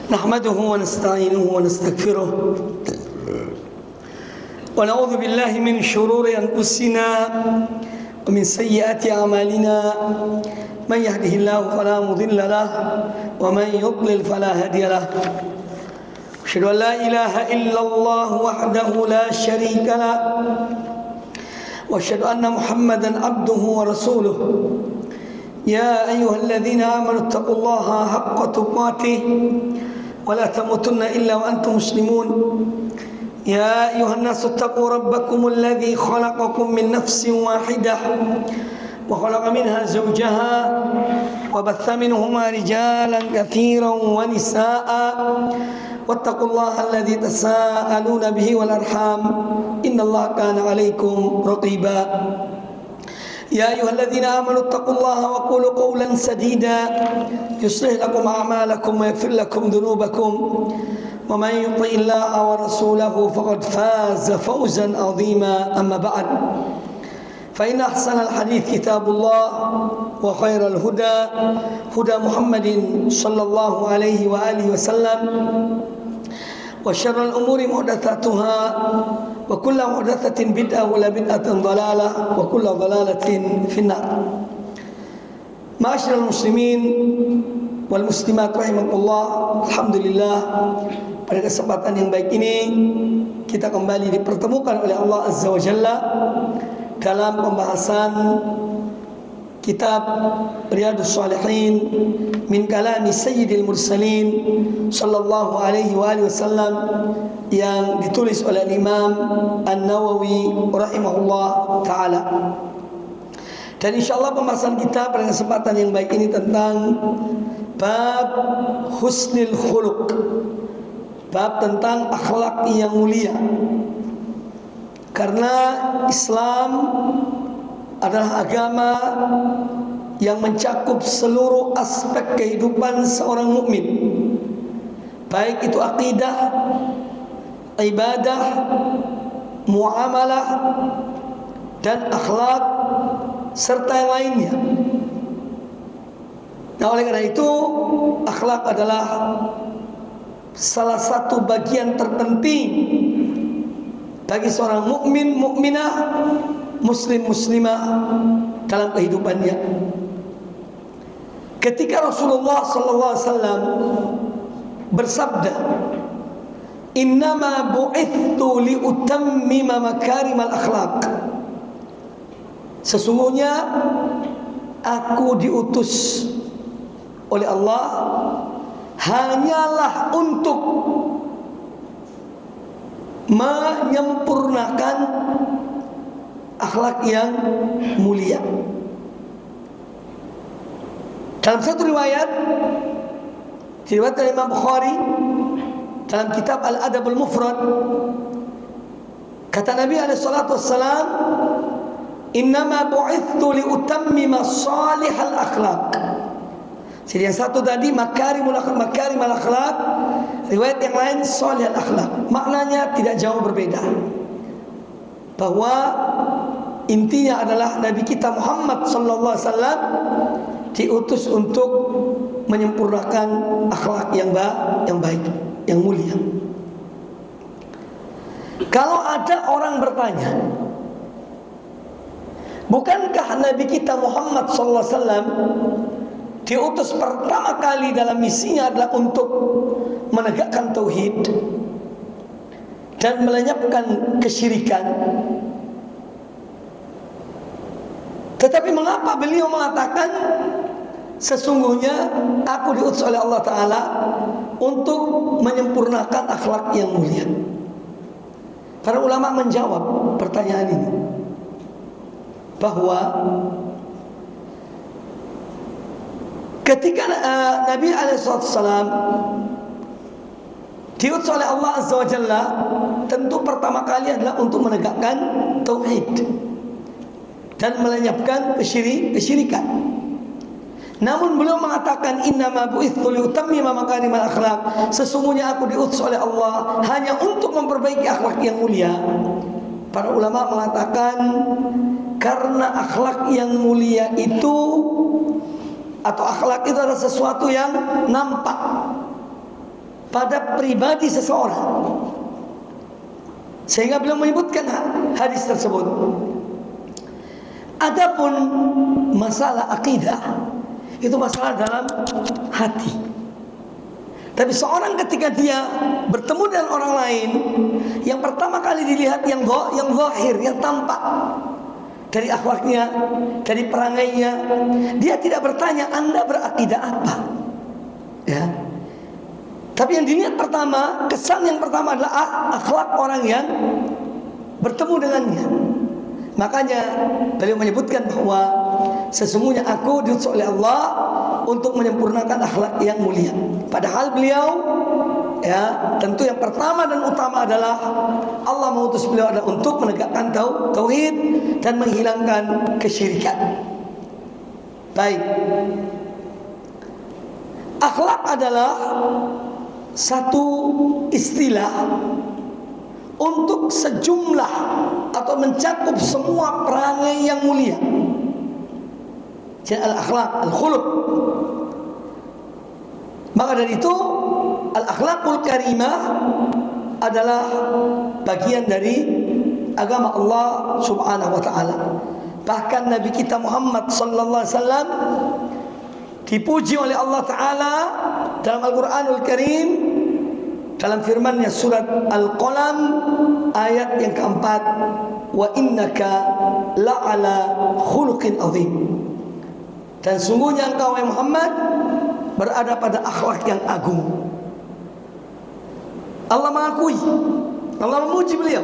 نحمده ونستعينه ونستغفره ونعوذ بالله من شرور أنفسنا ومن سيئات أعمالنا من يهده الله فلا مضل له ومن يضلل فلا هادي له أشهد أن لا إله إلا الله وحده لا شريك له وأشهد أن محمدا عبده ورسوله يا أيها الذين آمنوا اتقوا الله حق تقاته ولا تموتن إلا وأنتم مسلمون يا أيها الناس اتقوا ربكم الذي خلقكم من نفس واحدة وخلق منها زوجها وبث منهما رجالا كثيرا ونساء واتقوا الله الذي تساءلون به والأرحام إن الله كان عليكم رقيبا يا أيها الذين آمنوا اتقوا الله وقولوا قولا سديدا يصلح لكم أعمالكم ويغفر لكم ذنوبكم ومن يطع الله ورسوله فقد فاز فوزا عظيما أما بعد فإن أحسن الحديث كتاب الله وخير الهدى هدى محمد صلى الله عليه وآله وسلم وشر الأمور محدثاتها وكل محدثة بدعة ولا بدعة ضلالة وكل ضلالة في النار. Ma'asyiral muslimin wal muslimat rahimakumullah. Alhamdulillah, pada kesempatan yang baik ini kita kembali dipertemukan oleh Allah Azza wa Jalla dalam pembahasan kitab Riyadhus Shalihin min kalami Sayyidil Mursalin sallallahu alaihi wa alihi wasallam yang ditulis oleh Imam An-Nawawi rahimahullah taala. Dan insyaallah pembahasan kita pada kesempatan yang baik ini tentang bab husnul khuluq, bab tentang akhlak yang mulia. Karena Islam adalah agama yang mencakup seluruh aspek kehidupan seorang mukmin, baik itu akidah, ibadah, muamalah, dan akhlak serta yang lainnya. Nah, oleh karena itu akhlak adalah salah satu bagian terpenting bagi seorang mukmin, mukminah, muslim, muslimah dalam kehidupannya. Ketika Rasulullah sallallahu alaihi wasallam bersabda, "Innama bu'ithtu liutammima makarimal akhlaq." Sesungguhnya aku diutus oleh Allah hanyalah untuk menyempurnakan akhlak yang mulia. Dalam satu riwayat, diriwayatkan oleh Imam Bukhari dalam kitab Al-Adabul Mufrad, kata Nabi alaihi salatu wassalam, "Innama bu'ithtu liutammima salihal akhlaq." Jadi yang satu tadi makarimul akhlaq, riwayat yang lain salihal akhlaq. Maknanya tidak jauh berbeda. Bahwa intinya adalah Nabi kita Muhammad sallallahu alaihi wasallam diutus untuk menyempurnakan akhlak yang baik, yang mulia. Kalau ada orang bertanya, bukankah Nabi kita Muhammad sallallahu alaihi wasallam diutus pertama kali dalam misinya adalah untuk menegakkan tauhid dan melenyapkan kesyirikan? Tetapi mengapa beliau mengatakan sesungguhnya aku diutus oleh Allah Ta'ala untuk menyempurnakan akhlak yang mulia? Para ulama menjawab pertanyaan ini bahwa ketika Nabi alaihissalam diutus oleh Allah Azza wa Jalla, tentu pertama kali adalah untuk menegakkan tauhid dan melenyapkan kesyirikan. Namun beliau mengatakan, "Innama bu'ithtu liutammima makarimal akhlaq." Sesungguhnya aku diutus oleh Allah hanya untuk memperbaiki akhlak yang mulia. Para ulama mengatakan karena akhlak yang mulia itu atau akhlak itu adalah sesuatu yang nampak, pada pribadi seseorang. Sehingga beliau menyebutkan hadis tersebut. Adapun masalah akidah, itu masalah dalam hati. Tapi seorang ketika dia bertemu dengan orang lain, yang pertama kali dilihat yang zahir, yang tampak, dari akhlaknya, dari perangainya. Dia tidak bertanya Anda berakidah apa, ya. Tapi yang dilihat pertama, kesan yang pertama adalah akhlak orang yang bertemu dengannya. Makanya beliau menyebutkan bahwa sesungguhnya aku diutus oleh Allah untuk menyempurnakan akhlak yang mulia. Padahal beliau, ya, tentu yang pertama dan utama adalah Allah mengutus beliau adalah untuk menegakkan tauhid dan menghilangkan kesyirikan. Baik. Akhlak adalah satu istilah untuk sejumlah atau mencakup semua perangai yang mulia. Jadi al-akhlaq, al-khuluq. Maka dari itu al-akhlaqul karimah adalah bagian dari agama Allah Subhanahu wa taala. Bahkan Nabi kita Muhammad sallallahu alaihi wasallam dipuji oleh Allah taala dalam Al-Qur'anul Karim dalam firman-Nya surat Al-Qalam ayat yang keempat, wa innaka la'ala khuluqin azim. Dan sungguhnya engkau wahai Muhammad berada pada akhlak yang agung. Allah mengakui, Allah memuji beliau.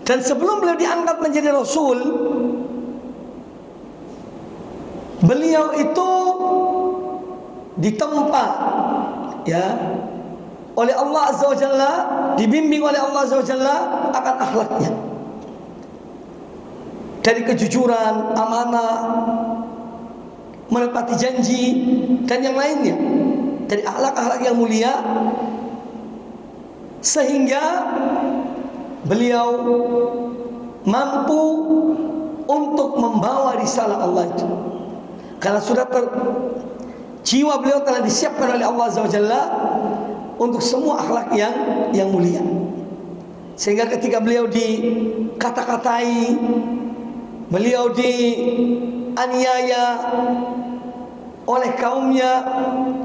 Dan sebelum beliau diangkat menjadi Rasul, beliau itu ditempa, ya, oleh Allah Azza wa Jalla, dibimbing oleh Allah Azza wa Jalla akan akhlaknya. Dari kejujuran, amanah, menepati janji, dan yang lainnya. Dari akhlak-akhlak yang mulia, sehingga beliau mampu untuk membawa risalah Allah itu. Karena sudah jiwa beliau telah disiapkan oleh Allah Azza wa Jalla untuk semua akhlak yang mulia. Sehingga ketika beliau dikata-katai, beliau dianiaya oleh kaumnya,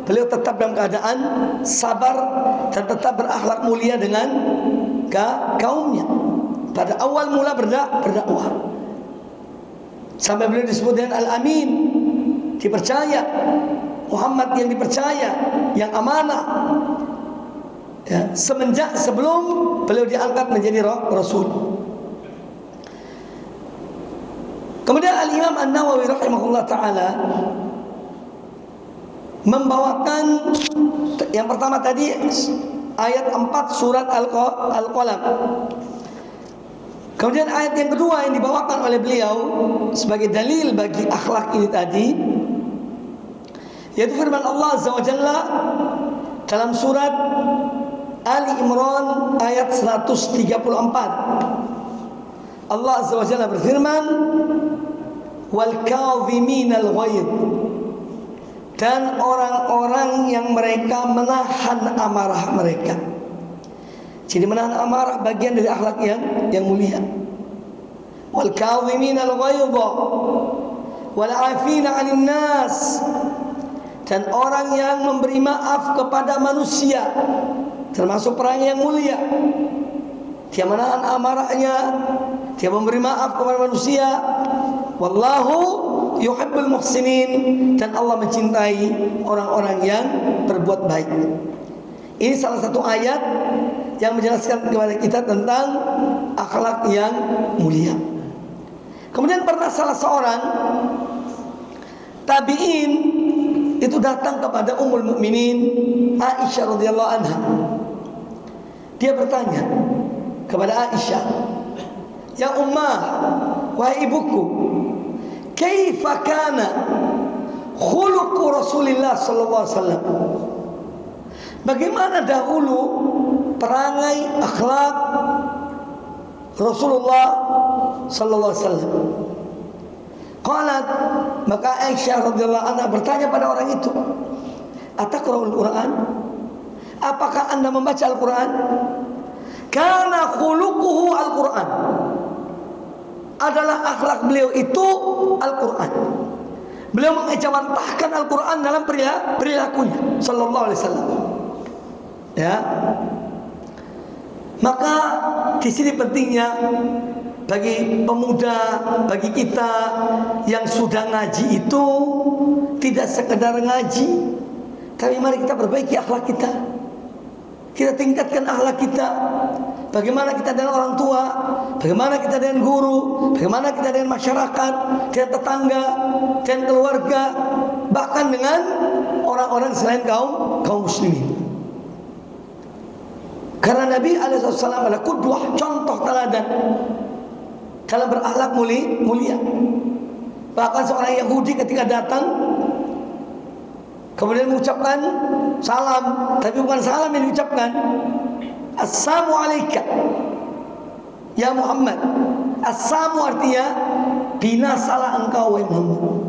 beliau tetap dalam keadaan sabar dan tetap berakhlak mulia dengan kaumnya. Pada awal mula berdakwah, sampai beliau disebut dengan Al-Amin, dipercaya, Muhammad yang dipercaya, yang amanah, ya, semenjak sebelum beliau diangkat menjadi Rasul. Kemudian Al-Imam An-Nawawi rahimahullah ta'ala membawakan yang pertama tadi ayat 4 surat Al-Qalam. Kemudian ayat yang kedua yang dibawakan oleh beliau sebagai dalil bagi akhlak ini tadi, yaitu firman Allah Azza wa Jalla dalam surat Ali Imran ayat 134. Allah Azza wa Jalla berfirman, wal kadhiminal ghaidh, dan orang-orang yang mereka menahan amarah mereka. Jadi menahan amarah bagian dari akhlak yang mulia. Wal kadhiminal ghaidh wal 'afina 'anil nas, dan orang yang memberi maaf kepada manusia, termasuk perangai yang mulia. Dia menahan amarahnya, dia memberi maaf kepada manusia. Wallahu yuhibbul muhsinin, dan Allah mencintai orang-orang yang berbuat baik. Ini salah satu ayat yang menjelaskan kepada kita tentang akhlak yang mulia. Kemudian pernah salah seorang tabi'in itu datang kepada Ummul Mukminin Aisyah radhiyallahu anha. Dia bertanya kepada Aisyah, ya Ummah, wahai ibuku, kaifa kana khuluqu Rasulillah sallallahu alaihi wasallam? Bagaimana dahulu perangai akhlak Rasulullah sallallahu alaihi wasallam? Qalat, maka Aisyah radhiyallahu anha bertanya pada orang itu, Ataqra'ul Quran? Apakah Anda membaca Al-Quran? Karena khuluquhu Al-Quran. Adalah akhlak beliau itu Al-Quran. Beliau mengejawantahkan Al-Quran dalam perilakunya sallallahu alaihi wasallam. Ya. Maka di sini pentingnya bagi pemuda, bagi kita yang sudah ngaji itu tidak sekedar ngaji, tapi mari kita perbaiki akhlak kita. Kita tingkatkan akhlak kita. Bagaimana kita dengan orang tua, bagaimana kita dengan guru, bagaimana kita dengan masyarakat, dengan tetangga, dengan keluarga, bahkan dengan orang-orang selain kaum muslimin. Karena Nabi alaihissalam adalah qudwah, contoh teladan dalam berakhlak mulia. Bahkan seorang Yahudi ketika datang kemudian mengucapkan salam, tapi bukan salam yang diucapkan. Assalamu alayka ya Muhammad. Assalamu artinya binasalah engkau wahai Muhammad.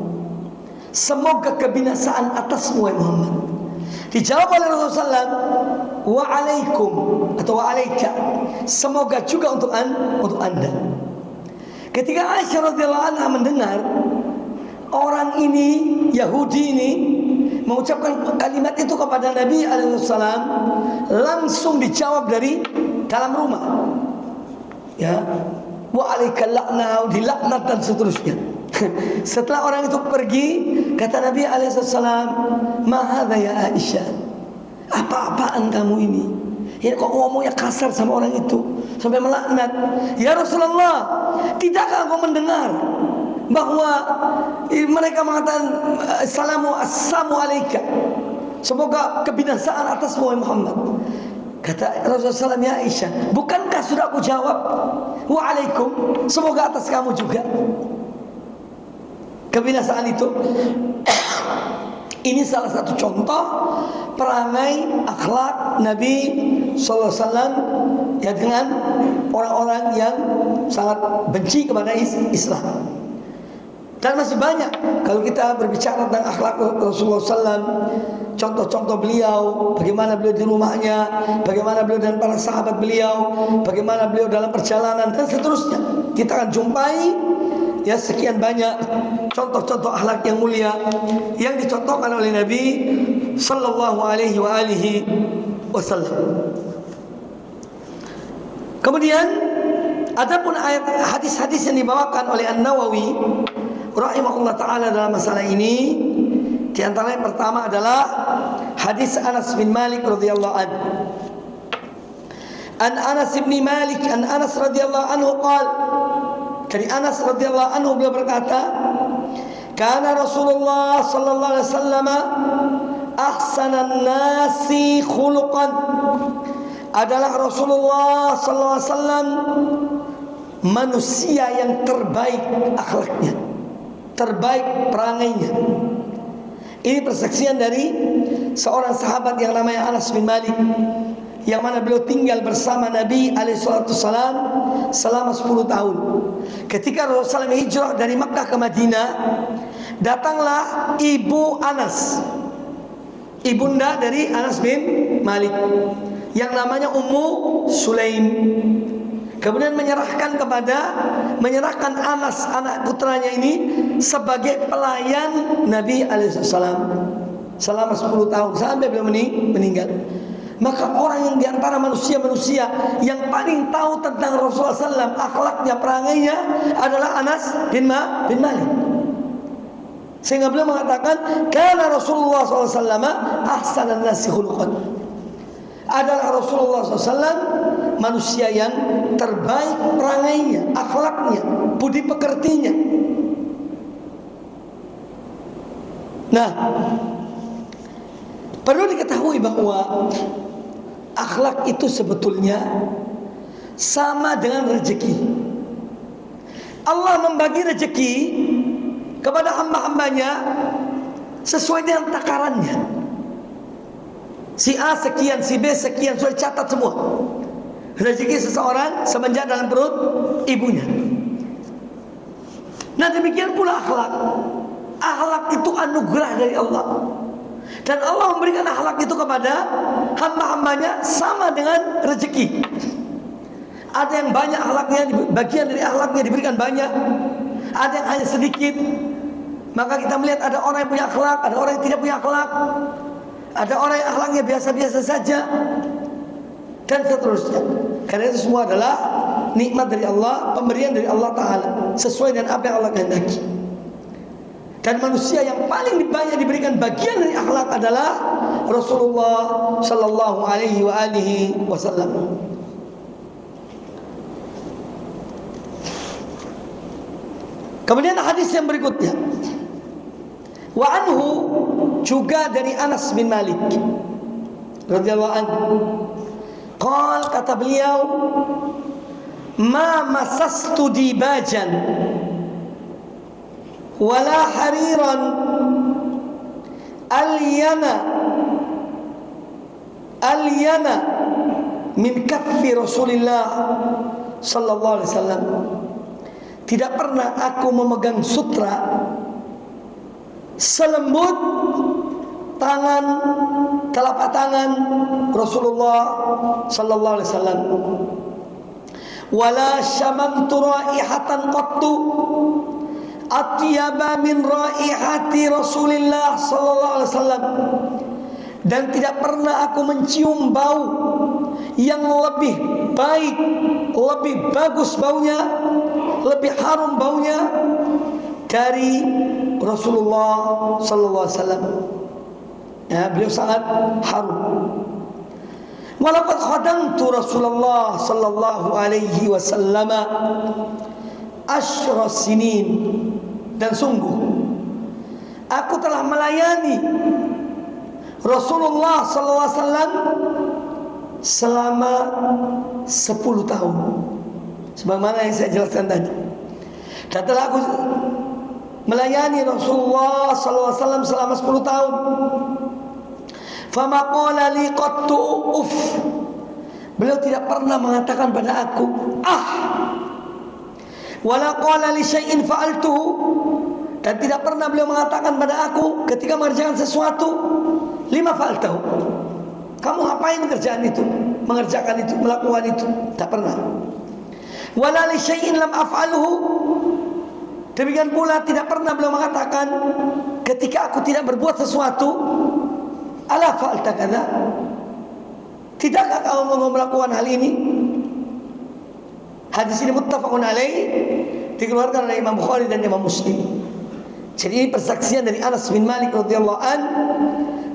Semoga kebinasaan atasmu wahai Muhammad. Dijawab oleh Rasulullah, wa alaikum atau wa alaika, semoga juga untuk anda. Ketika Aisyah radhiyallahu anha mendengar orang ini, Yahudi ini, mengucapkan kalimat itu kepada Nabi alaihissalam, langsung dijawab dari dalam rumah. Ya, wa alaikal la'nah, dilaknat dan seterusnya. Setelah orang itu pergi, kata Nabi alaihissalam, ma hadza ya Aisyah, apa-apaan kamu ini? Ya, kok ngomongnya kasar sama orang itu sampai melaknat? Ya Rasulullah, tidakkah engkau mendengar bahwa mereka mengatakan assalamu alayka, semoga kebinasaan atasmu wahai Muhammad. Kata Rasulullah SAW, ya Aisyah, bukankah sudah aku jawab waalaikum, semoga atas kamu juga kebinasaan itu. Ini salah satu contoh perangai akhlak Nabi sallallahu alaihi wasallam ya dengan orang-orang yang sangat benci kepada Islam. Dan masih banyak kalau kita berbicara tentang akhlak Rasulullah SAW, contoh-contoh beliau, bagaimana beliau di rumahnya, bagaimana beliau dan para sahabat beliau, bagaimana beliau dalam perjalanan dan seterusnya. Kita akan jumpai ya sekian banyak contoh-contoh akhlak yang mulia yang dicontohkan oleh Nabi sallallahu alaihi wasallam. Kemudian adapun ayat hadis-hadis yang dibawakan oleh An-Nawawi rahimahullah taala dalam masalah ini, di antara yang pertama adalah hadis Anas bin Malik radhiyallahu anhu. An Anas bin Malik an Anas radhiyallahu anhu qala, dari Anas radhiyallahu anhu beliau berkata, kana Rasulullah sallallahu alaihi wasallam ahsanan nasi khuluqan, adalah Rasulullah sallallahu alaihi wasallam manusia yang terbaik akhlaknya, terbaik perangainya. Ini persaksian dari seorang sahabat yang namanya Anas bin Malik, yang mana beliau tinggal bersama Nabi alaihissalam selama 10 tahun. Ketika Rasulullah SAW hijrah dari Makkah ke Madinah, datanglah ibu Anas, ibunda dari Anas bin Malik, yang namanya Ummu Sulaim. Kemudian menyerahkan Anas anak putranya ini sebagai pelayan Nabi alaihissalam selama 10 tahun sampai beliau meninggal. Maka orang yang diantara manusia-manusia yang paling tahu tentang Rasulullah SAW, akhlaknya, perangainya adalah Anas bin Malik. Sehingga beliau mengatakan, karena Rasulullah SAW ahsanan nasi khuluqan, adalah Rasulullah SAW manusia yang terbaik perangainya, akhlaknya, budi pekertinya. Nah, perlu diketahui bahwa akhlak itu sebetulnya sama dengan rezeki. Allah membagi rezeki kepada hamba-hambanya sesuai dengan takarannya. Si A sekian, si B sekian, sudah catat semua rezeki seseorang semenjak dalam perut ibunya. Nah, demikian pula akhlak. Akhlak itu anugerah dari Allah. Dan Allah memberikan akhlak itu kepada hamba-hambanya sama dengan rezeki. Ada yang banyak akhlaknya, bagian dari akhlaknya diberikan banyak. Ada yang hanya sedikit. Maka kita melihat ada orang yang punya akhlak, ada orang yang tidak punya akhlak. Ada orang yang akhlaknya biasa-biasa saja, dan seterusnya. Karena itu semua adalah nikmat dari Allah, pemberian dari Allah Ta'ala, sesuai dengan apa yang Allah kehendaki. Dan manusia yang paling banyak diberikan bagian dari akhlak adalah Rasulullah Sallallahu Alaihi Wasallam. Kemudian hadis yang berikutnya, wa anhu, juga dari Anas bin Malik radhiyallahu anhu, qal, kata beliau, ma masastu dibajan wala hariran alyana min kaffi Rasulillah sallallahu alaihi wasallam. Tidak pernah aku memegang sutra selembut tangan, telapak tangan Rasulullah sallallahu alaihi wasallam. Wala syamamtu raihatan qattu atyaba min raihati Rasulillah sallallahu alaihi wasallam. Dan tidak pernah aku mencium bau yang lebih baik, lebih bagus baunya, lebih harum baunya dari Rasulullah sallallahu alaihi wasallam. Ya, beliau sangat harum. Walaqad khadamtu Rasulullah sallallahu alaihi wasallam asyra sinin, dan sungguh aku telah melayani Rasulullah sallallahu alaihi wasallam selama 10 tahun. Sebagaimana yang saya jelaskan tadi. Dan telah aku melayani Rasulullah sallallahu alaihi wasallam selama 10 tahun. Fama qala li qattu uff. Beliau tidak pernah mengatakan pada aku wala qala li syai'in fa'altuhu, dan tidak pernah beliau mengatakan pada aku ketika mengerjakan sesuatu, lima fa'altahu, kamu ngapain mengerjakan itu, melakukan itu. Tak pernah. Wala li syai'in lam af'aluhu, demikian pula tidak pernah beliau mengatakan ketika aku tidak berbuat sesuatu, ala fa'alta kadza, tidakkah kamu melakukan hal ini? Hadis ini muttafaqun alaih, dikeluarkan oleh Imam Bukhari dan Imam Muslim. Jadi persaksian dari Anas bin Malik radhiyallahu an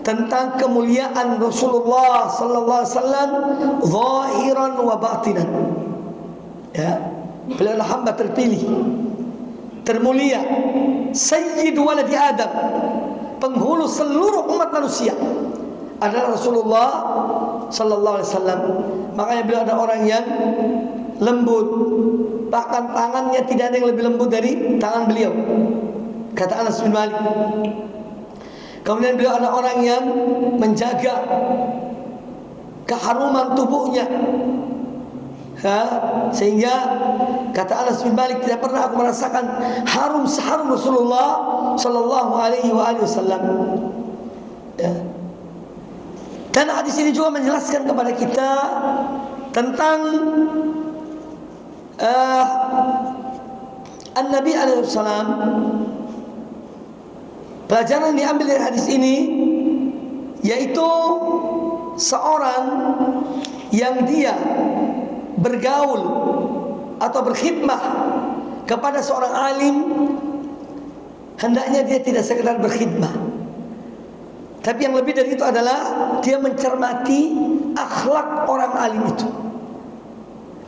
tentang kemuliaan Rasulullah sallallahu alaihi wasallam zahiran wa batinan. Ya, beliau adalah hamba terpilih, termulia, sayyid waladi Adam, penghulu seluruh umat manusia adalah Rasulullah sallallahu alaihi wasallam. Makanya beliau ada orang yang lembut, bahkan tangannya tidak ada yang lebih lembut dari tangan beliau, kata Anas bin Malik. Kemudian beliau ada orang yang menjaga keharuman tubuhnya, sehingga kata Anas bin Malik, tidak pernah aku merasakan harum seharum Rasulullah sallallahu alaihi wasallam. Dan hadis ini juga menjelaskan kepada kita tentang An-Nabi alaihi salam. Pelajaran yang diambil dari hadis ini yaitu seorang yang dia bergaul atau berkhidmah kepada seorang alim, hendaknya dia tidak sekedar berkhidmah, tapi yang lebih dari itu adalah dia mencermati akhlak orang alim itu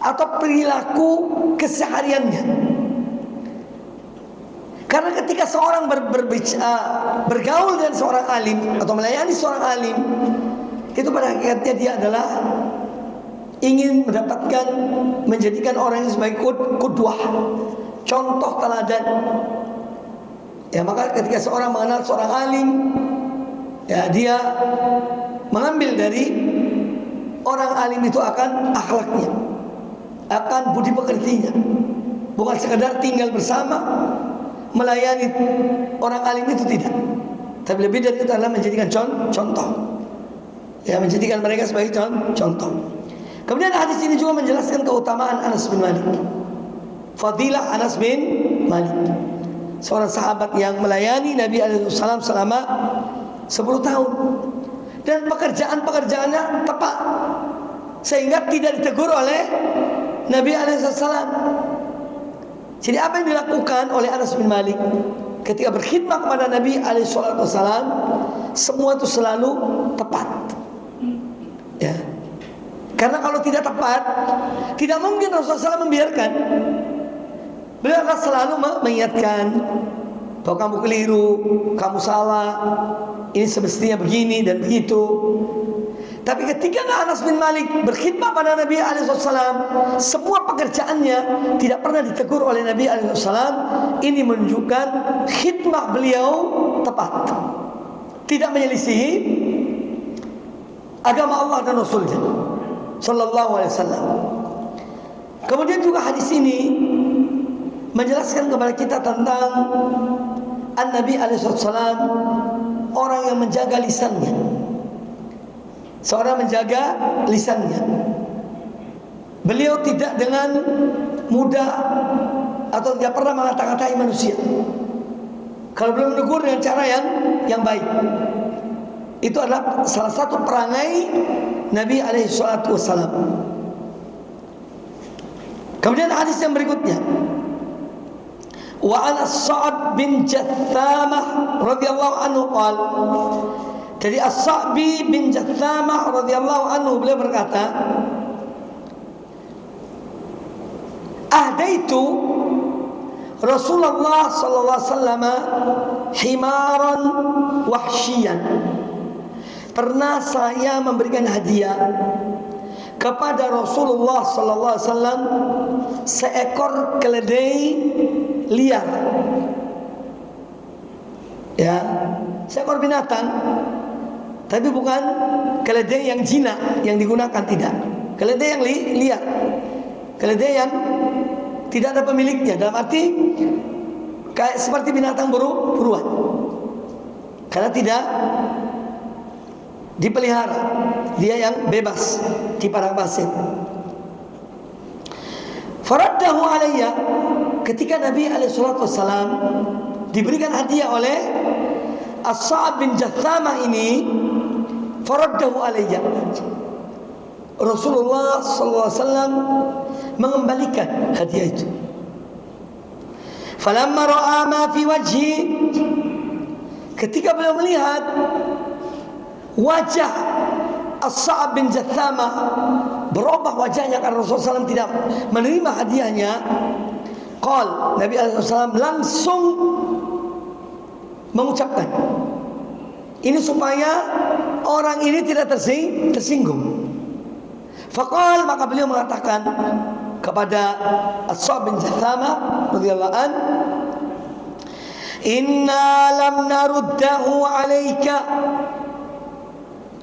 atau perilaku kesehariannya. Karena ketika seorang bergaul dengan seorang alim atau melayani seorang alim, itu pada hakikatnya dia adalah ingin mendapatkan, menjadikan orang yang sebagai qudwah, contoh teladan. Ya, maka ketika seorang mengenal seorang alim, ya, dia mengambil dari orang alim itu akan akhlaknya, akan budi pekertinya, bukan sekedar tinggal bersama melayani orang alim itu, tidak. Tapi lebih dari itu adalah menjadikan contoh. Ya, menjadikan mereka sebagai contoh. Kemudian hadis ini juga menjelaskan keutamaan Anas bin Malik. Fadilah Anas bin Malik, seorang sahabat yang melayani Nabi SAW selama 10 tahun. Dan pekerjaan-pekerjaannya tepat, sehingga tidak ditegur oleh Nabi SAW. Jadi apa yang dilakukan oleh Anas bin Malik ketika berkhidmat kepada Nabi SAW, semua itu selalu tepat. Ya. Karena kalau tidak tepat, tidak mungkin Rasulullah SAW membiarkan. Beliau akan selalu mengingatkan bahwa kamu keliru, kamu salah, ini semestinya begini dan begitu. Tapi ketika Anas bin Malik berkhidmat pada Nabi SAW, semua pekerjaannya tidak pernah ditegur oleh Nabi SAW. Ini menunjukkan khidmat beliau tepat, tidak menyelisihi agama Allah dan Rasulnya Sallallahu Alaihi Wasallam. Kemudian juga hadis ini menjelaskan kepada kita tentang An-Nabi SAW, orang yang menjaga lisannya. Seorang menjaga lisannya. Beliau tidak dengan mudah atau tidak pernah mengata-katai manusia. Kalau beliau menegur dengan cara yang baik, itu adalah salah satu perangai Nabi SAW. Kemudian hadis yang berikutnya, wa an As-Sa'b bin Jathamah radhiyallahu anhu qala, dari As-Sa'bi bin Jathamah radhiyallahu anhu, beliau berkata, ahdaitu Rasulullah sallallahu alaihi wasallam himaran wahsyian. Pernah saya memberikan hadiah kepada Rasulullah sallallahu alaihi wasallam seekor keledai liar. Ya, seekor binatang, tapi bukan keledai yang jinak yang digunakan, tidak. Keledai yang liar, keledai yang tidak ada pemiliknya, dalam arti kayak seperti binatang buruan, karena tidak dipelihara, dia yang bebas di padang pasir. Faraddahu alayya, ketika Nabi SAW diberikan hadiah oleh As-Sa'b bin Jathamah ini, faraddahu alayya, Rasulullah SAW mengembalikan hadiah itu. Falamma ra'a ma fi wajhi, ketika beliau melihat wajah As-Sa'b bin Jathamah berubah wajahnya karena Rasulullah SAW tidak menerima hadiahnya, qal, Nabi SAW langsung mengucapkan ini supaya orang ini tidak tersinggung. Faqal, maka beliau mengatakan kepada As-Sa'b bin Jathamah radhiyallahu an, inna lam naruddahu alaika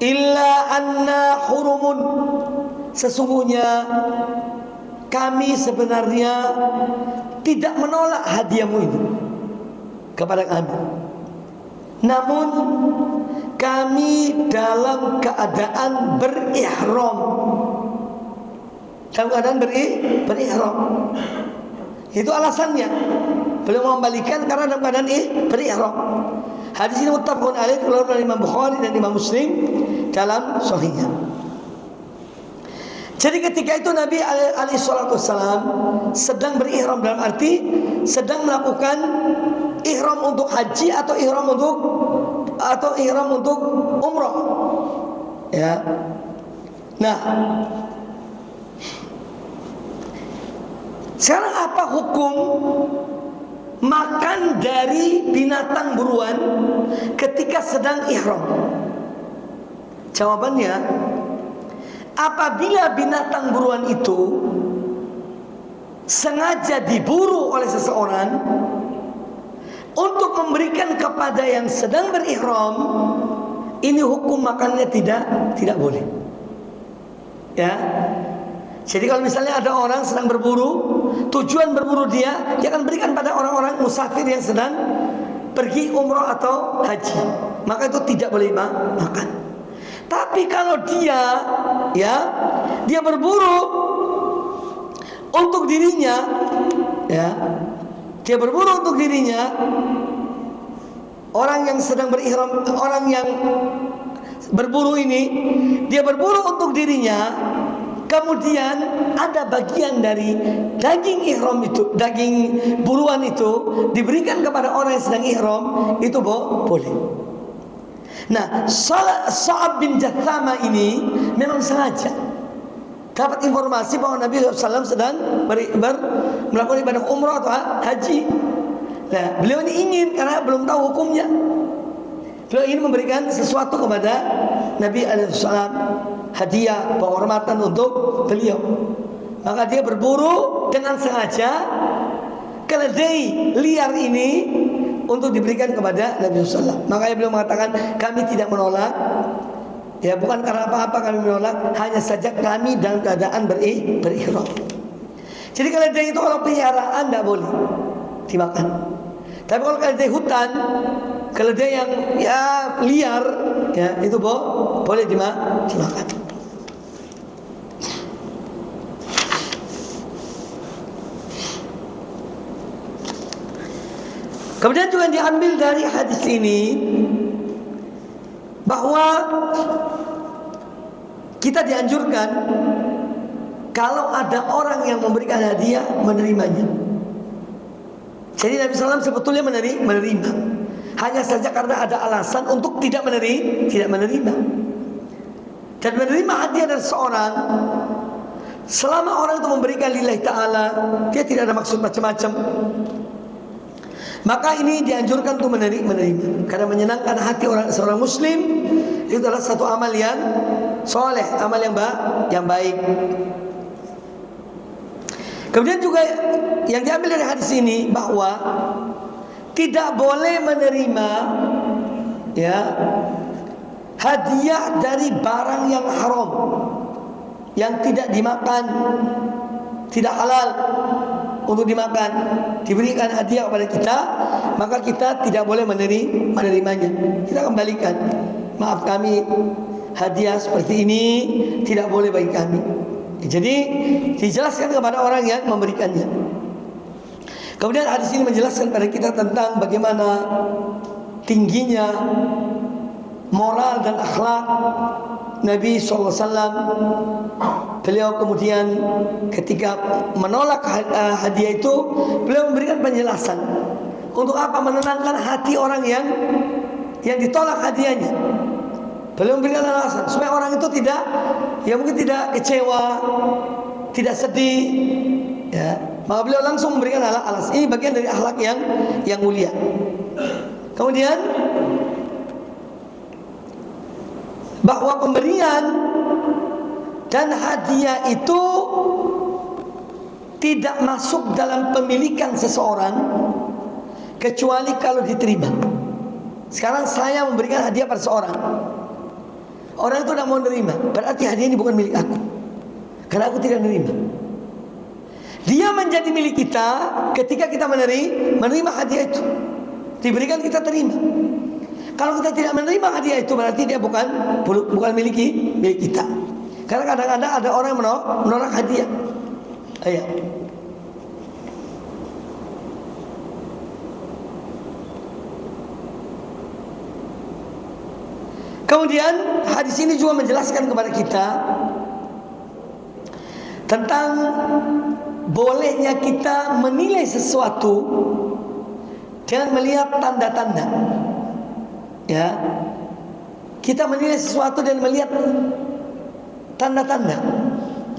illa anna hurumun, sesungguhnya kami sebenarnya tidak menolak hadiahmu ini kepada kami, namun kami dalam keadaan berihram. Dalam keadaan berihram. Itu alasannya beliau mengembalikan karena dalam keadaan berihram. Hadis ini muttafaqun alaih, keluar dari Imam Bukhari dan Imam Muslim dalam sahihnya. Jadi ketika itu Nabi SAW sedang berihram, dalam arti sedang melakukan ihram untuk haji atau ihram untuk umrah. Ya. Nah, sekarang apa hukum makan dari binatang buruan ketika sedang ihram? Jawabannya, apabila binatang buruan itu sengaja diburu oleh seseorang untuk memberikan kepada yang sedang berihram, ini hukum makannya tidak boleh. Ya. Jadi kalau misalnya ada orang sedang berburu, tujuan berburu dia akan berikan pada orang-orang musafir yang sedang pergi umrah atau haji. maka itu tidak boleh makan. Tapi kalau dia berburu untuk dirinya, dia berburu untuk dirinya, orang yang sedang berihram, orang yang berburu ini, dia berburu untuk dirinya, kemudian ada bagian dari daging ihram itu, daging buruan itu diberikan kepada orang yang sedang ihram, itu boleh. Nah, Sa'ab bin Jathama ini memang sengaja dapat informasi bahwa Nabi SAW sedang melakukan ibadah umrah atau haji. Nah, beliau ini ingin, karena belum tahu hukumnya, beliau ingin memberikan sesuatu kepada Nabi SAW, hadiah, penghormatan untuk beliau. Maka dia berburu dengan sengaja keledai liar ini untuk diberikan kepada Nabi SAW. Makanya beliau mengatakan, kami tidak menolak, ya bukan karena apa-apa kami menolak, hanya saja kami dalam keadaan berihram. Jadi keledai itu kalau peliharaan tidak boleh dimakan. Tapi kalau keledai hutan, keledai yang liar, itu boleh dimakan. Kemudian juga diambil dari hadis ini bahwa kita dianjurkan kalau ada orang yang memberikan hadiah, menerimanya. Jadi Nabi SAW sebetulnya menerima. Hanya saja karena ada alasan untuk tidak menerima. Dan menerima hadiah dari seorang, selama orang itu memberikan lillahi ta'ala, dia tidak ada maksud macam-macam, maka ini dianjurkan untuk menerima. Karena menyenangkan hati seorang muslim itu adalah satu amal yang soleh, amal yang baik. Kemudian juga yang diambil dari hadis ini bahwa tidak boleh menerima hadiah dari barang yang haram, yang tidak dimakan, tidak halal untuk dimakan, diberikan hadiah kepada kita, maka kita tidak boleh menerimanya. Kita kembalikan, maaf kami, hadiah seperti ini tidak boleh bagi kami. Jadi dijelaskan kepada orang yang memberikannya. Kemudian hadis ini menjelaskan kepada kita tentang bagaimana tingginya moral dan akhlak Nabi SAW. Beliau kemudian ketika menolak hadiah itu, beliau memberikan penjelasan. Untuk apa? Menenangkan hati orang yang ditolak hadiahnya. Beliau memberikan alasan supaya orang itu mungkin tidak kecewa, tidak sedih, maka beliau langsung memberikan alasan. Ini bagian dari akhlak yang mulia. Kemudian bahwa pemberian dan hadiah itu tidak masuk dalam pemilikan seseorang kecuali kalau diterima. Sekarang saya memberikan hadiah pada seorang, orang itu tidak mau menerima, berarti hadiah ini bukan milik aku, karena aku tidak menerima. Dia menjadi milik kita ketika kita menerima hadiah itu, diberikan, kita terima. Kalau kita tidak menerima hadiah itu, berarti dia bukan milik kita. Karena kadang-kadang ada orang yang menolak hadiah. Ayo. Kemudian hadis ini juga menjelaskan kepada kita tentang bolehnya kita menilai sesuatu dengan melihat tanda-tanda. Kita menilai sesuatu dan melihat tanda-tanda.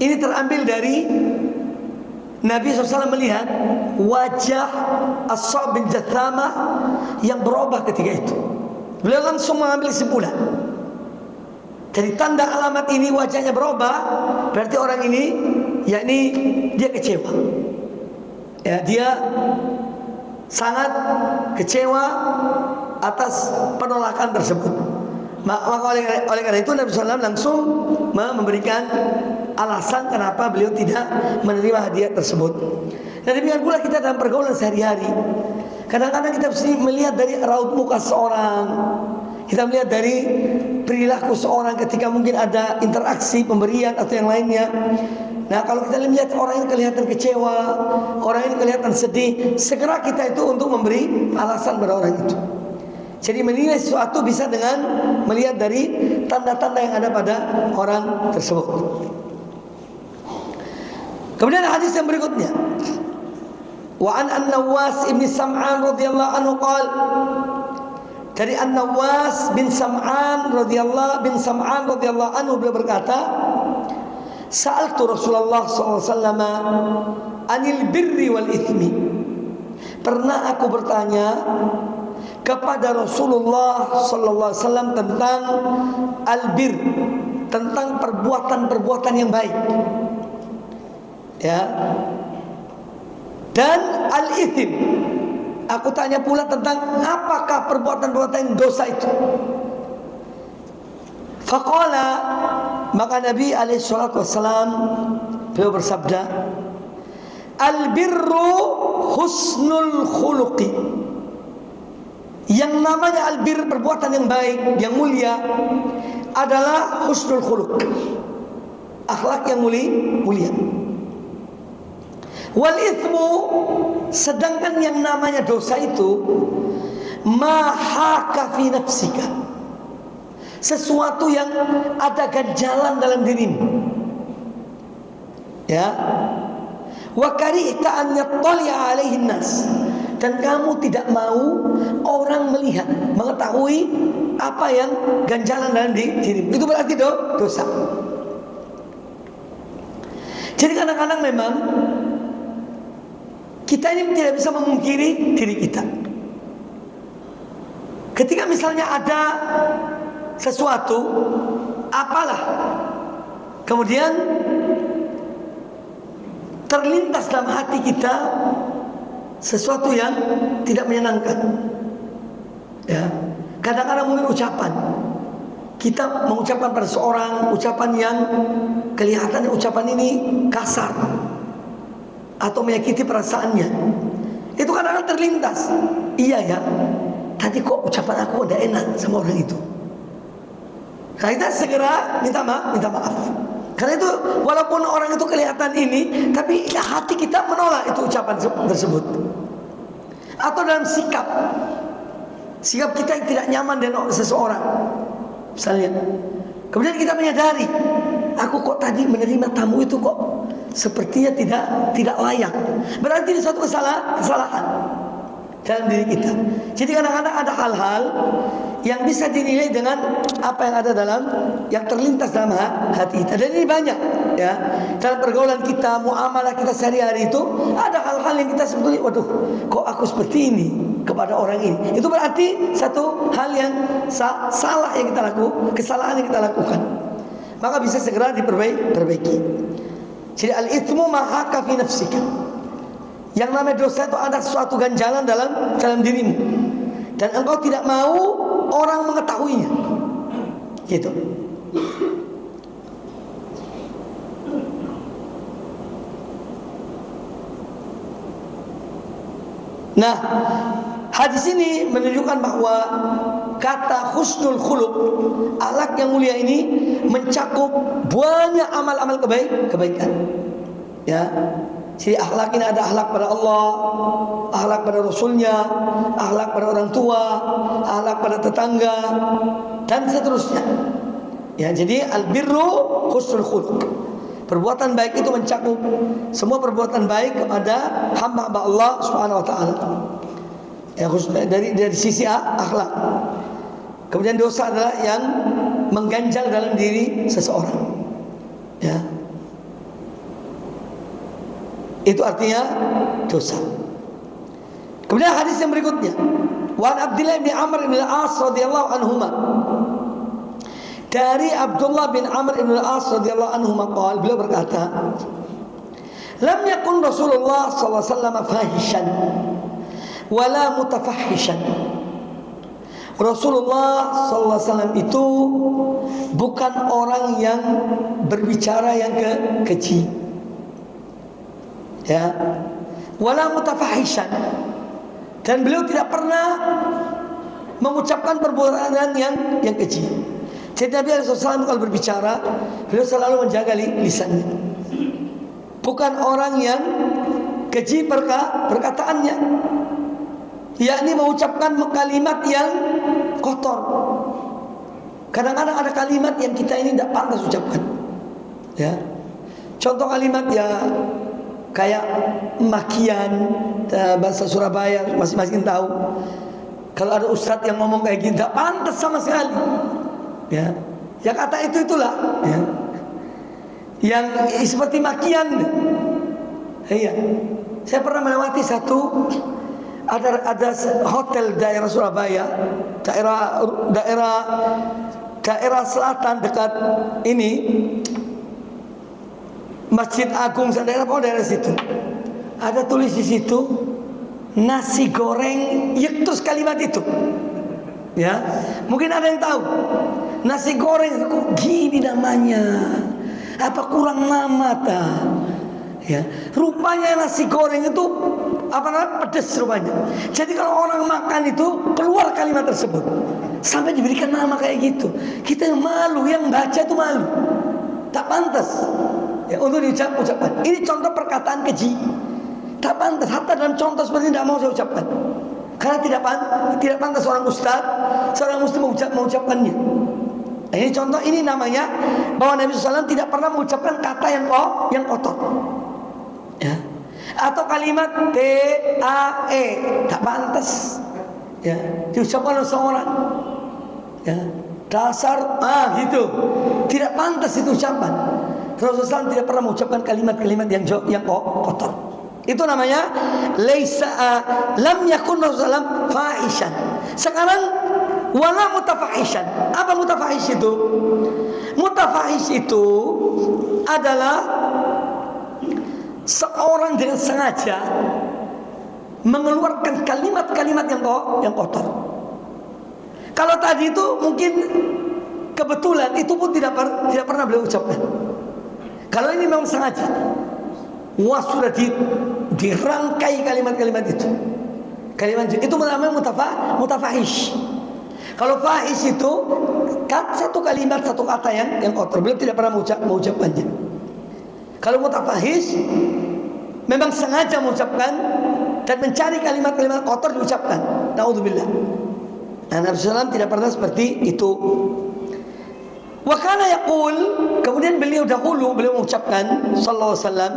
Ini terambil dari Nabi SAW melihat wajah As-Sa'ab bin Jathama yang berubah ketika itu. Beliau langsung mengambil kesimpulan, dari tanda alamat ini wajahnya berubah, berarti orang ini, yakni dia kecewa. Dia sangat kecewa atas penolakan tersebut. Maka oleh karena itu Nabi SAW langsung memberikan alasan kenapa beliau tidak menerima hadiah tersebut. Dan demikian pula kita dalam pergaulan sehari-hari. Kadang-kadang kita mesti melihat dari raut muka seorang, Kita melihat dari perilaku seorang ketika mungkin ada interaksi pemberian atau yang lainnya. Nah, kalau kita lihat orang ini kelihatan kecewa, orang ini kelihatan sedih, segera kita itu untuk memberi alasan pada orang itu. Jadi menilai sesuatu bisa dengan melihat dari tanda-tanda yang ada pada orang tersebut. Kemudian hadis yang berikutnya, wa an Nawas ibn Sam'an radhiyallahu anhu qala, dari An-Nawas bin Sam'an radhiyallahu anhu beliau berkata, sa'altu Rasulullah SAW anil birri wal ithmi. Pernah aku bertanya kepada Rasulullah SAW tentang albir, tentang perbuatan-perbuatan yang baik, ya, dan al-ithim. Aku tanya pula tentang apakah perbuatan-perbuatan dosa itu. Faqala, maka Nabi alaihissalatu wassalam beliau bersabda, albirru husnul khuluqi. Yang namanya albir, perbuatan yang baik, yang mulia, adalah husnul khuluq, akhlak yang mulia. Wal ithmu, sedangkan yang namanya dosa itu ma haka fi nafsika, sesuatu yang ada ganjalan dalam dirimu, ya. Wa karihta an yattali'a alaihi nas, dan kamu tidak mau orang melihat, mengetahui apa yang ganjalan dalam dirimu. Itu berarti dosa. Jadi kadang-kadang memang kita ini tidak bisa memungkiri diri kita. Ketika misalnya ada sesuatu, apalah, kemudian terlintas dalam hati kita sesuatu yang tidak menyenangkan, ya. Kadang-kadang mungkin ucapan, kita mengucapkan pada seorang ucapan yang kelihatannya ucapan ini kasar atau menyakiti perasaannya. Itu kadang-kadang terlintas, iya ya, tadi kok ucapan aku udah enak sama orang itu. Nah, kita segera minta maaf. Karena itu walaupun orang itu kelihatan ini, tapi hati kita menolak itu ucapan tersebut. Atau dalam sikap kita yang tidak nyaman dengan seseorang, misalnya, kemudian kita menyadari, aku kok tadi menerima tamu itu kok sepertinya tidak layak. Berarti ini suatu kesalahan dalam diri kita. Jadi kadang-kadang ada hal-hal yang bisa dinilai dengan apa yang ada yang terlintas dalam hati kita. Dan ini banyak, ya. Dalam pergaulan kita, muamalah kita sehari-hari itu ada hal-hal yang kita sebetulnya, waduh, kok aku seperti ini kepada orang ini. Itu berarti satu hal yang salah yang kita lakukan, kesalahan yang kita lakukan. Maka bisa segera diperbaiki. Jadi al-ithmu ma haka fi nafsika. Yang namanya dosa itu ada suatu ganjalan dalam dirimu, dan engkau tidak mau orang mengetahuinya, gitu. Nah, hadis ini menunjukkan bahwa kata husnul khuluq, akhlak yang mulia ini mencakup banyak amal-amal kebaikan, ya. Jadi akhlak ini ada akhlak pada Allah, akhlak pada Rasulnya, akhlak pada orang tua, akhlak pada tetangga, dan seterusnya. Ya, jadi albirru husnul khuluq. Perbuatan baik itu mencakup semua perbuatan baik kepada hamba-hamba Allah Subhanahu wa taala. Ya, dari sisi akhlak. Kemudian dosa adalah yang mengganjal dalam diri seseorang. Ya. Itu artinya dosa. Kemudian hadis yang berikutnya, wa Abdullah bin Amr bin Al-As radhiyallahu anhuma. Dari Abdullah bin Amr bin Al-As radhiyallahu anhuma qala, beliau berkata, lam yakun Rasulullah sallallahu alaihi wasallam fahishan wala mutafahishan. Rasulullah sallallahu alaihi wasallam itu bukan orang yang berbicara yang keji, ya, wala mutafahishan, dan beliau tidak pernah mengucapkan perbuatan yang keji. Jadi Nabi SAW kalau berbicara, beliau selalu menjaga lisannya. Bukan orang yang keji perkataannya, yakni mengucapkan kalimat yang kotor. Kadang-kadang ada kalimat yang kita ini tidak pantas ucapkan. Ya, contoh kalimat ya kayak makian, bahasa Surabaya masing-masing tahu. Kalau ada ustadz yang ngomong kayak gini, tidak pantas sama sekali. Ya, ya kata itulah. Ya. Yang seperti makian. Iya, saya pernah melewati ada hotel daerah Surabaya, daerah selatan dekat ini Masjid Agung, daerah situ. Ada tulis di situ nasi goreng, terus kalimat itu. Ya, mungkin ada yang tahu. Nasi goreng kok gini namanya? Apa kurang lama ta? Ya, rupanya nasi goreng itu pedas rupanya. Jadi kalau orang makan itu keluar kalimat tersebut sampai diberikan nama kayak gitu. Kita yang malu, yang baca itu malu. Tak pantas ya untuk diucapkan. Ini contoh perkataan keji. Tak pantas. Hatta dalam contoh seperti ini tidak mau saya ucapkan. Karena tidak pantas seorang ustaz, seorang muslim mengucapkannya. Nah, ini contoh, ini namanya bahwa Nabi SAW tidak pernah mengucapkan kata yang kotor. Ya. Atau kalimat TAE, tak pantas. Ya, diucapkan oleh seorang. Ya, dasar gitu. Tidak pantas itu ucapan. Rasulullah SAW tidak pernah mengucapkan kalimat-kalimat yang kotor. Itu namanya lam yakun Rasulullah fahishan. Sekarang wala mutafahishan. Apa mutafahish itu? Mutafahish itu adalah seorang dengan sengaja mengeluarkan kalimat-kalimat yang kotor. Kalau tadi itu mungkin kebetulan, itu pun tidak pernah beliau ucapkan. Kalau ini memang sengaja, sudah dirangkai kalimat-kalimat itu. Kalimat itu namanya mutafahish. Kalau fahish itu satu kalimat, satu kata yang kotor. Beliau tidak pernah mengucapkannya. Kalau mutafahish memang sengaja mengucapkan dan mencari kalimat-kalimat kotor diucapkan. Naudzubillah. Nah, Nabi SAW tidak pernah seperti itu. Wa kana yaqul, kemudian beliau mengucapkan sallallahu alaihi wasallam,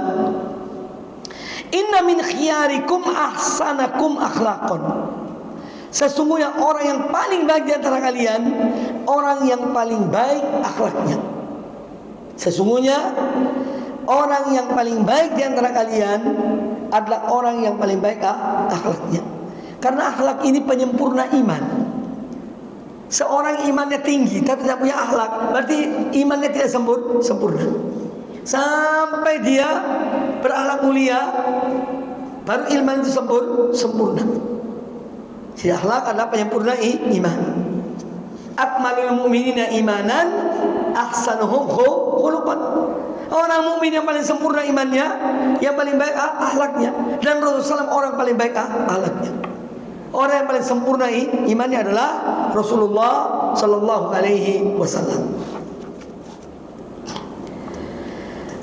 inna min khiyarikum ahsanakum akhlaqan. Sesungguhnya orang yang paling baik di antara kalian, orang yang paling baik akhlaknya. Sesungguhnya orang yang paling baik di antara kalian adalah orang yang paling baik akhlaknya. Karena akhlak ini penyempurna iman. Seorang imannya tinggi tapi tidak punya akhlak, berarti imannya tidak sempurna. Sampai dia berakhlak mulia, baru iman itu sempurna. Jadi akhlak adalah penyempurna iman. Akmalul mu'minina imanan ahsanuhum khuluqan. Orang mukmin yang paling sempurna imannya, yang paling baik akhlaknya. Dan Rasulullah SAW orang paling baik akhlaknya. Orang yang paling sempurna imannya adalah Rasulullah Sallallahu Alaihi Wasallam.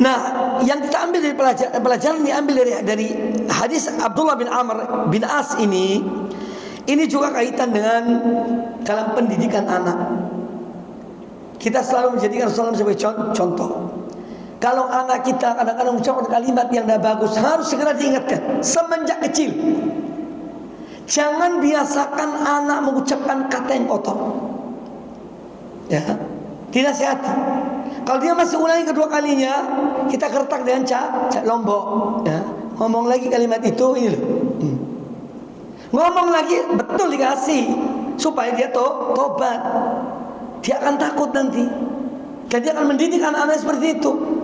Nah, yang kita ambil dari pelajaran diambil dari hadis Abdullah bin Amr bin As ini juga kaitan dengan dalam pendidikan anak. Kita selalu menjadikan Rasulullah sebagai contoh. Kalau anak kita kadang-kadang mengucapkan kalimat yang tidak bagus, harus segera diingatkan semenjak kecil. Jangan biasakan anak mengucapkan kata yang kotor. Ya, dinasihati. Kalau dia masih ulangi kedua kalinya, kita gertak dengan cak lombok. Ya, ngomong lagi kalimat itu, ini loh. Ngomong lagi, betul dikasih supaya dia tobat. Dia akan takut nanti. Dan dia akan mendidik anak-anak seperti itu.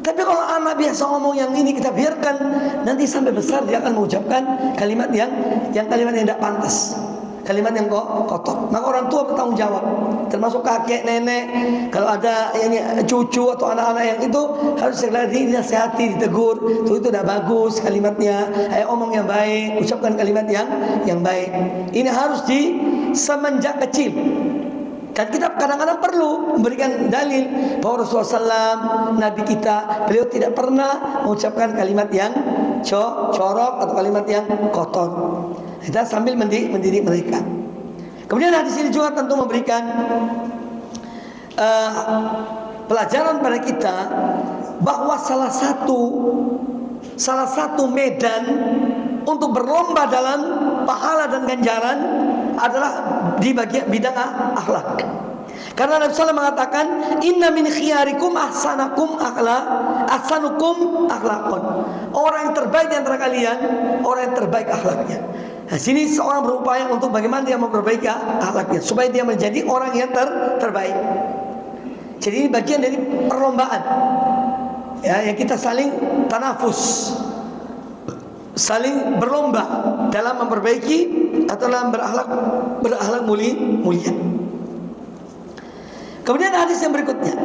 Tapi kalau anak biasa ngomong yang ini, kita biarkan, nanti sampai besar dia akan mengucapkan kalimat yang tidak pantas, kalimat yang kotor. Maka orang tua bertanggung jawab, termasuk kakek, nenek. Kalau ada ini cucu atau anak-anak yang itu, harus segera dinasihati, ditegur. Itu tidak bagus kalimatnya. Ayo omong yang baik, ucapkan kalimat yang baik. Ini harus semenjak kecil. Dan kita kadang-kadang perlu memberikan dalil bahwa Rasulullah SAW, Nabi kita, beliau tidak pernah mengucapkan kalimat yang corok atau kalimat yang kotor. Kita sambil mendidik mereka. Kemudian hadis ini juga tentu memberikan pelajaran pada kita bahwa salah satu medan untuk berlomba dalam pahala dan ganjaran adalah di bagian bidang akhlak. Karena Nabi SAW mengatakan, inna min khiyarikum ahsanukum akhlaqan. Orang yang terbaik di antara kalian, orang yang terbaik akhlaknya. Nah, sini seorang berupaya untuk bagaimana dia memperbaiki akhlaknya supaya dia menjadi orang yang terbaik. Jadi ini bagian dari perlombaan. Ya, yang kita saling tanafus, saling berlomba dalam memperbaiki atau dalam berakhlak mulia. Kemudian hadis yang berikutnya,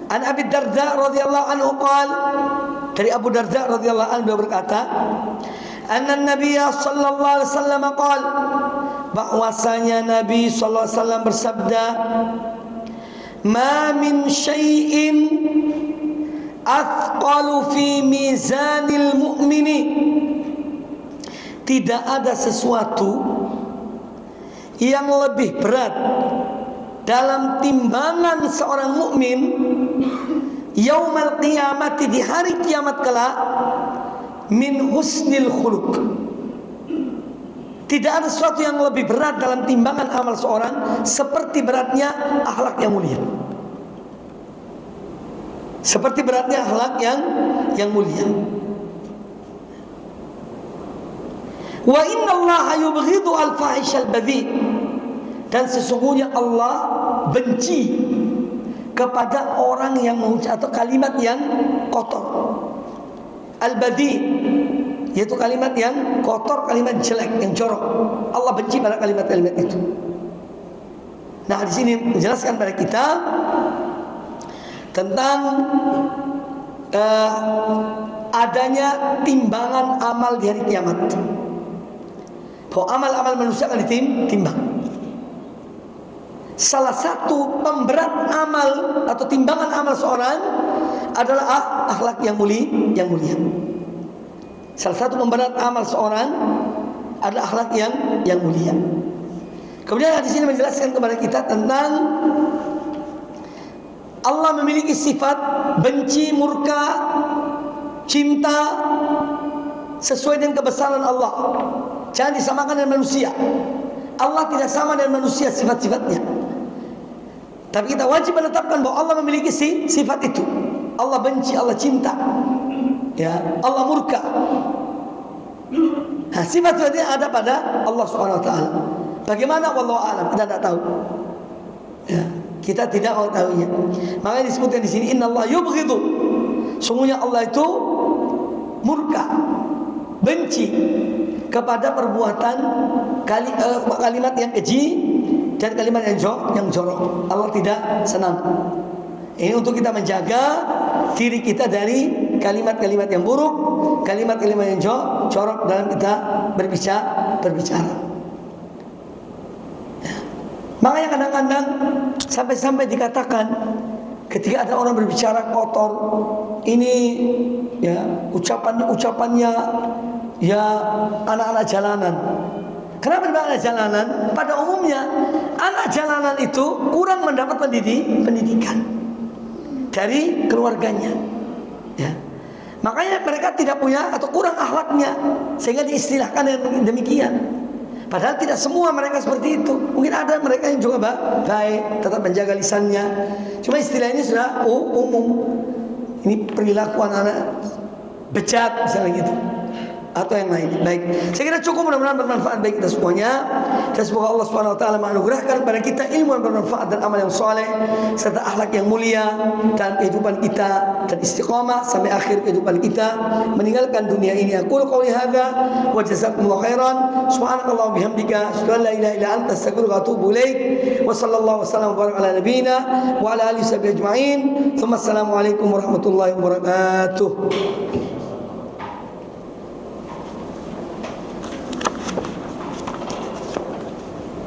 An Abi Darda radhiyallahu anhu qala, dari Abu Darda radhiyallahu anhu beliau berkata, anna Nabiyya sallallahu alaihi wasallam qala, bahwasanya Nabi sallallahu alaihi wasallam bersabda, ma min syai'in athqalu fi mizanil mu'mini, tidak ada sesuatu yang lebih berat dalam timbangan seorang mukmin yaumal qiyamati, di hari kiamat kelak, min husnil khuluq. Tidak ada sesuatu yang lebih berat dalam timbangan amal seorang seperti beratnya akhlak yang mulia. Seperti beratnya akhlak yang mulia. Wa inna Allaha yubghidu al-fahish al-badhi, dan sesungguhnya Allah benci kepada orang yang mengucap atau kalimat yang kotor. Al-badhi yaitu kalimat yang kotor, kalimat jelek, yang jorok. Allah benci pada kalimat-kalimat itu. Nah, di sini menjelaskan pada kita tentang adanya timbangan amal di hari kiamat. Bahwa amal-amal manusia akan ditimbang. Salah satu pemberat amal atau timbangan amal seorang adalah akhlak yang mulia. Salah satu pemberat amal seorang adalah akhlak yang mulia. Kemudian di sini menjelaskan kepada kita tentang Allah memiliki sifat benci, murka, cinta sesuai dengan kebesaran Allah. Jangan disamakan dengan manusia. Allah tidak sama dengan manusia sifat-sifatnya. Tapi kita wajib menetapkan bahwa Allah memiliki sifat itu. Allah benci, Allah cinta, ya, Allah murka. Nah, sifat-sifatnya ada pada Allah Subhanahu wa taala. Bagaimana wallahu a'lam, kita tidak tahu. Ya, kita tidak mengetahuinya. Makanya disebutkan di sini innallaha yubghidu. Sungguhnya Allah itu murka, benci kepada perbuatan kalimat yang keji dan kalimat yang jorok. Allah tidak senang. Ini untuk kita menjaga diri kita dari kalimat-kalimat yang buruk, kalimat-kalimat yang jorok dalam kita berbicara. Ya. Makanya kadang-kadang sampai dikatakan ketika ada orang berbicara kotor, ini ya ucapannya ya anak-anak jalanan. Kenapa anak jalanan? Pada umumnya anak jalanan itu kurang mendapat pendidikan dari keluarganya, ya. Makanya mereka tidak punya atau kurang akhlaknya sehingga diistilahkan dengan demikian. Padahal tidak semua mereka seperti itu. Mungkin ada mereka yang juga baik, tetap menjaga lisannya. Cuma istilah ini sudah umum. Ini perilaku anak-anak bejat misalnya gitu, atau yang lain. Baik, saya kira cukup, mudah-mudahan bermanfaat bagi kita semuanya. Dan semoga Allah Subhanahu wa taala menganugerahkan kepada kita ilmu yang bermanfaat dan amal yang saleh serta akhlak yang mulia dan kehidupan kita dan istiqamah sampai akhir kehidupan kita meninggalkan dunia ini. Aku qouli hadza wa jazakumullahu khairan. Subhanakallahumma bihamdika asyhadu an la ilaha illa anta astaghfiruka wa atubu ilaik. Wa sallallahu wasallam wa baraka ala nabiyyina wa ala alihi wa sahbihi ajma'in. Tsumma assalamu alaikum warahmatullahi wabarakatuh.